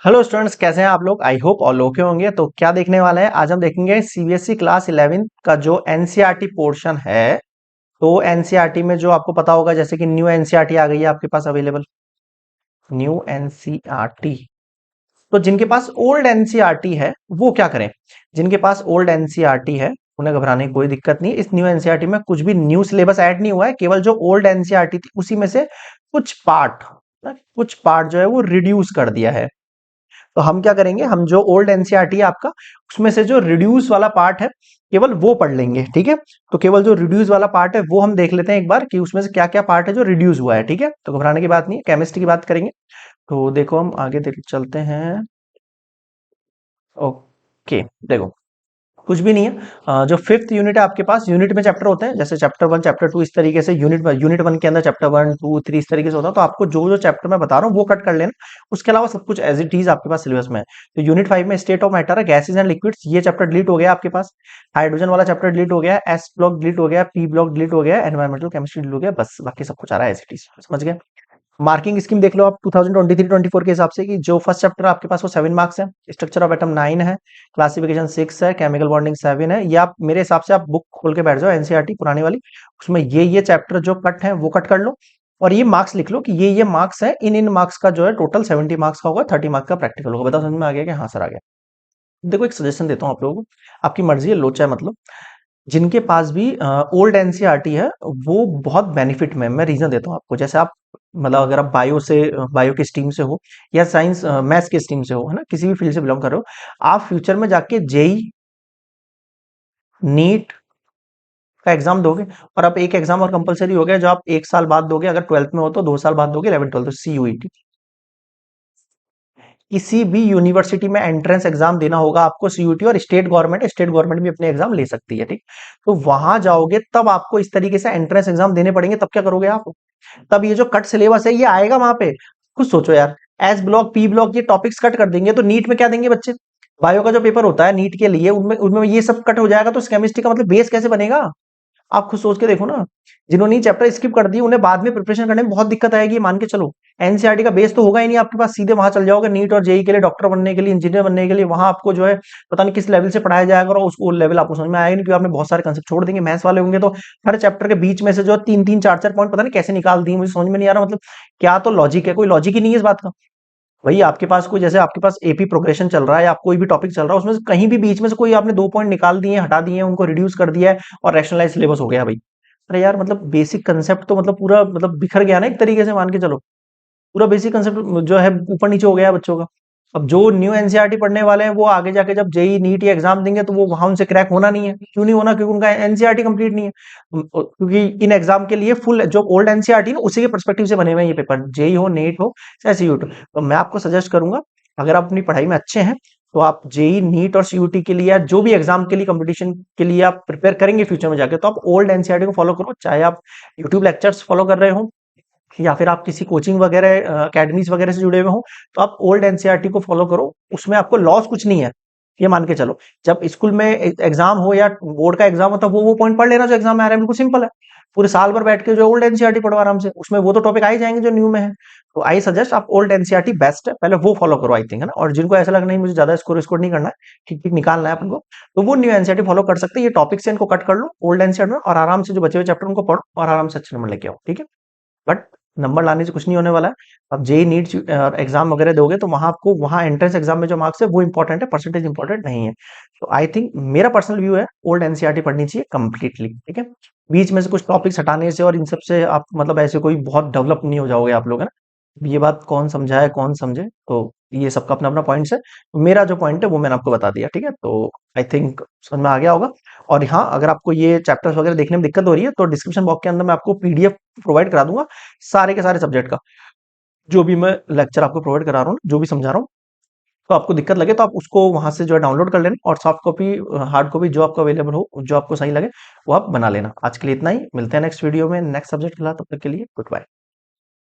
Hello students, कैसे हैं आप लोग। आई होप ऑल ओके होंगे। तो क्या देखने वाले हैं आज हम देखेंगे सीबीएसई क्लास 11 का जो एनसीईआरटी पोर्शन है। तो एनसीईआरटी में जो आपको पता होगा, जैसे कि न्यू एनसीईआरटी आ गई है आपके पास अवेलेबल, न्यू एनसीईआरटी। तो जिनके पास ओल्ड एनसीईआरटी है वो क्या करें। जिनके पास ओल्ड एनसीईआरटी है उन्हें घबराने की कोई दिक्कत नहीं। इस न्यू एनसीईआरटी में कुछ भी न्यू सिलेबस ऐड नहीं हुआ है, केवल जो ओल्ड एनसीईआरटी थी उसी में से कुछ पार्ट जो है वो रिड्यूस कर दिया है। तो हम क्या करेंगे, हम जो ओल्ड एनसीईआरटी है आपका, उसमें से जो रिड्यूस वाला पार्ट है केवल वो पढ़ लेंगे। ठीक है, तो केवल जो रिड्यूस वाला पार्ट है वो हम देख लेते हैं एक बार कि उसमें से क्या क्या पार्ट है जो रिड्यूस हुआ है। ठीक है, तो घबराने की बात नहीं है। केमिस्ट्री की बात करेंगे तो देखो हम आगे देख चलते हैं। ओके, देखो कुछ भी नहीं है। जो फिफ्थ यूनिट है आपके पास, यूनिट में चैप्टर होते हैं, जैसे चैप्टर 1 चैप्टर 2 इस तरीके से। यूनिट 1 के अंदर चैप्टर 1 2 3 इस तरीके से होता है। तो आपको जो जो चैप्टर मैं बता रहा हूँ वो कट कर लेना। उसके अलावा सब कुछ एज इट इज आपके पास सिलेबस में है। तो यूनिट 5 में स्टेट ऑफ मैटर है, गैसेज एंड लिक्विड्स, ये चैप्टर डिलीट हो गया आपके पास। हाइड्रोजन वाला चैप्टर डिलीट हो गया, एस ब्लॉक डिलीट हो गया, पी ब्लॉक डिलीट हो गया, एनवायरमेंटल केमिस्ट्री डिलीट हो गया। बस बाकी सब कुछ आ रहा है एज इट इज, समझ गए। मार्किंग स्कीम देख लो आप 2023-24 के हिसाब से कि जो फर्स्ट चैप्टर आपके पास वो 7 मार्क्स है, स्ट्रक्चर ऑफ एटम 9 है, क्लासिफिकेशन 6 है, केमिकल बॉन्डिंग 7 है। ये आप मेरे हिसाब से आप बुक खोल के बैठ जाओ एनसीईआरटी पुरानी वाली, उसमें ये चैप्टर जो कट है वो कट कर लो और ये मार्क्स लिख लो कि ये मार्क्स है। इन मार्क्स का जो है टोटल 70 मार्क्स का होगा, 30 मार्क्स का प्रैक्टिकल होगा। बताओ समझ में आ गया कि हाँ सर आ गया। देखो एक सजेशन देता हूँ आप लोगों को, आपकी मर्जी है, लो चाहे मतलब। जिनके पास भी ओल्ड एनसीईआरटी है वो बहुत बेनिफिट में, मैं रीजन देता हूँ आपको। जैसे आप मतलब अगर आप बायो की स्ट्रीम से हो या साइंस मैथ्स की स्ट्रीम से हो, है ना, किसी भी फील्ड से बिलोंग कर रहे हो, आप फ्यूचर में जाके जेई नीट का एग्जाम दोगे। और अब एक एग्जाम और कंपलसरी हो गया जो आप एक साल बाद दोगे, अगर 12th में हो तो 2 साल बाद दोगे, 11 12 तो सीयूईटी। किसी भी यूनिवर्सिटी में एंट्रेंस एग्जाम देना होगा आपको सीयूटी, और स्टेट गवर्नमेंट भी अपने एग्जाम ले सकती है। ठीक, तो वहां जाओगे तब आपको इस तरीके से एंट्रेंस एग्जाम देने पड़ेंगे, तब क्या करोगे आप। तब ये जो कट सिलेबस है ये आएगा वहां पे। खुद सोचो यार, एस ब्लॉक पी ब्लॉक ये टॉपिक्स कट कर देंगे तो नीट में क्या देंगे बच्चे। बायो का जो पेपर होता है नीट के लिए, उनमें उनमें ये सब कट हो जाएगा, तो केमिस्ट्री का मतलब बेस कैसे बनेगा। आप खुद सोच के देखो ना, जिन्होंने चैप्टर स्किप कर दी उन्हें बाद में प्रिपरेशन करने में बहुत दिक्कत आएगी, मान के चलो। एनसीईआरटी का बेस तो होगा ही नहीं आपके पास, सीधे वहां चल जाओगे नीट और जेई के लिए, डॉक्टर बनने के लिए, इंजीनियर बनने के लिए। वहां आपको जो है पता नहीं किस लेवल से पढ़ाया जाएगा और उसको लेवल आपको समझ में आएगा नहीं, क्योंकि आपने बहुत सारे कंसेप्ट छोड़ देंगे। मैथ्स वाले होंगे तो हर चैप्टर के बीच में से जो 3 3 4 4 पॉइंट पता नहीं कैसे निकाल दिए, मुझे समझ में नहीं आ रहा। मतलब क्या तो लॉजिक है, कोई लॉजिक ही नहीं है इस बात का। वही आपके पास कोई, जैसे आपके पास एपी प्रोग्रेशन चल रहा है या आप कोई भी टॉपिक चल रहा है, उसमें से कहीं भी बीच में से कोई आपने 2 पॉइंट निकाल दिए, हटा दिए, उनको रिड्यूस कर दिया है और रैशनलाइज सिलेबस हो गया भाई। अरे यार, मतलब बेसिक कंसेप्ट तो मतलब पूरा मतलब बिखर गया ना एक तरीके से, मान के चलो। पूरा बेसिक कंसेप्ट जो है ऊपर नीचे हो गया है बच्चों का। अब जो न्यू एनसीईआरटी पढ़ने वाले हैं वो आगे जाके जब जेई नीट या एग्जाम देंगे तो वो वहां उनसे क्रैक होना नहीं है। क्यों नहीं होना, क्योंकि उनका एनसीईआरटी कंप्लीट नहीं है। क्योंकि इन एग्जाम के लिए फुल जो ओल्ड एनसीईआरटी ना उसी के परस्पेक्टिव से बने हुए हैं ये पेपर, जेई हो नीट हो चाहे सीयूटी। तो मैं आपको सजेस्ट करूंगा, अगर आप अपनी पढ़ाई में अच्छे हैं तो आप जेई नीट और सीयूटी के लिए या जो भी एग्जाम के लिए कंपटीशन के लिए आप प्रिपेयर करेंगे फ्यूचर में जाके, तो आप ओल्ड एनसीईआरटी को फॉलो करो। चाहे आप यूट्यूब लेक्चर्स फॉलो कर रहे हो या फिर आप किसी कोचिंग वगैरह अकेडमीज वगैरह से जुड़े हुए हो, तो आप ओल्ड एनसीईआरटी को फॉलो करो। उसमें आपको लॉस कुछ नहीं है, ये मान के चलो। जब स्कूल में एग्जाम हो या बोर्ड का एग्जाम हो, तब वो पॉइंट पढ़ लेना जो एग्जाम में आ रहा है, बिल्कुल सिंपल है। पूरे साल भर बैठ के जो ओल्ड एनसीईआरटी पढ़ो आराम से, उसमें वो तो टॉपिक आ ही जाएंगे जो न्यू में है। तो आई सजेस्ट आप ओल्ड एनसीईआरटी बेस्ट है, पहले वो फॉलो करो आई थिंक, है ना। और जिनको ऐसा लग नहीं मुझे ज्यादा स्कोर स्कोर नहीं करना है, ठीक ठीक निकालना है अपन को, तो वो न्यू एनसीईआरटी फॉलो कर सकते हैं। ये टॉपिक से इनको कट कर लो ओल्ड एनसीईआरटी में और आराम से जो बचे हुए चैप्टर उनको पढ़ो और आराम से अच्छे नंबर लेके आओ। ठीक है, बट नंबर लाने से कुछ नहीं होने वाला है। अब जेई नीट एग्जाम वगैरह दोगे तो वहां आपको वहां एंट्रेंस एग्जाम में जो मार्क्स है वो इंपॉर्टेंट है, परसेंटेज इंपॉर्टेंट नहीं है। तो आई थिंक मेरा पर्सनल व्यू है ओल्ड एनसीईआरटी पढ़नी चाहिए कंप्लीटली। ठीक है, बीच में से कुछ टॉपिक्स हटाने से और इन सब से आप मतलब ऐसे कोई बहुत डेवलप नहीं हो जाओगे आप लोग, है ना। ये बात कौन समझाए कौन समझे, तो ये सबका अपना अपना पॉइंट्स है। मेरा जो पॉइंट है वो मैंने आपको बता दिया। ठीक है, तो आई थिंक समझ में आ गया होगा। और हाँ, अगर आपको ये चैप्टर्स वगैरह देखने में दिक्कत हो रही है तो डिस्क्रिप्शन बॉक्स के अंदर मैं आपको पीडीएफ प्रोवाइड करा दूंगा सारे के सारे सब्जेक्ट का। जो भी मैं लेक्चर आपको प्रोवाइड करा रहा हूँ, जो भी समझा रहा हूँ, तो आपको दिक्कत लगे तो आप उसको वहां से जो है डाउनलोड कर लेना, और सॉफ्ट कॉपी हार्ड कॉपी जो आपको अवेलेबल हो, जो आपको सही लगे वो आप बना लेना। आज के लिए इतना ही, मिलते हैं नेक्स्ट वीडियो में नेक्स्ट सब्जेक्ट के साथ। तब तक के लिए गुड बाय।